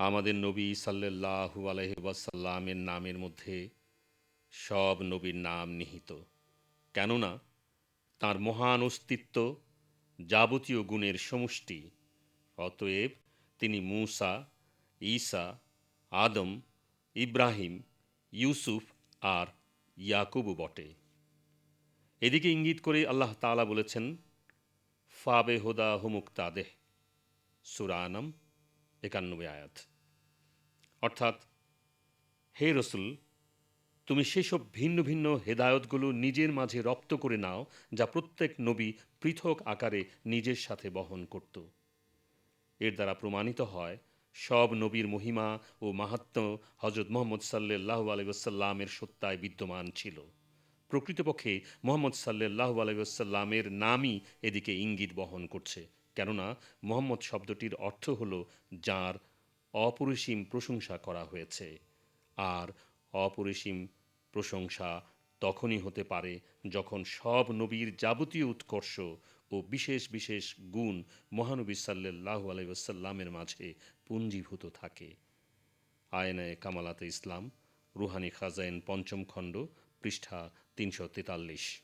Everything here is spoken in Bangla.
আমাদের নবী সাল্লাল্লাহু আলাইহি ওয়াসাল্লামের নামের মধ্যে সব নবীর নাম নিহিত। কেননা তাঁর মহান অস্তিত্ব যাবতীয় গুণের সমষ্টি। অতএব তিনি মূসা, ঈসা, আদম, ইব্রাহিম, ইউসুফ আর ইয়াকুবও বটে। এদিকে ইঙ্গিত করে আল্লাহ তাআলা বলেছেন, ফাবে হুদা হুমুক্তাদেহ, সূরা আনাম ৯১ আয়াত। অর্থাৎ, হে রসুল, তুমি সেসব ভিন্ন ভিন্ন হেদায়তগুলো নিজের মাঝে রপ্ত করে নাও যা প্রত্যেক নবী পৃথক আকারে নিজের সাথে বহন করত। এর দ্বারা প্রমাণিত হয় সব নবীর মহিমা ও মাহাত্ম্য হজরত মোহাম্মদ সাল্লাল্লাহু আলাইহি ওয়াসাল্লামের সত্তায় বিদ্যমান ছিল। প্রকৃতপক্ষে মোহাম্মদ সাল্লাল্লাহু আলাইহি ওয়াসাল্লামের নামই এদিকে ইঙ্গিত বহন করছে। কেননা মোহাম্মদ শব্দটির অর্থ হল যার অপরিসীম প্রশংসা করা হয়েছে। আর অপরিসীম প্রশংসা তখনই হতে পারে যখন সব নবীর যাবতীয় উৎকর্ষ ও বিশেষ বিশেষ গুণ মহানবী সাল্লাল্লাহু আলাইহি ওয়াসাল্লামের মাঝে পুঞ্জীভূত থাকে। আয়নায়ে কামালাতে ইসলাম, রুহানি খাজাইন, পঞ্চম খণ্ড, পৃষ্ঠা ৩৪৩।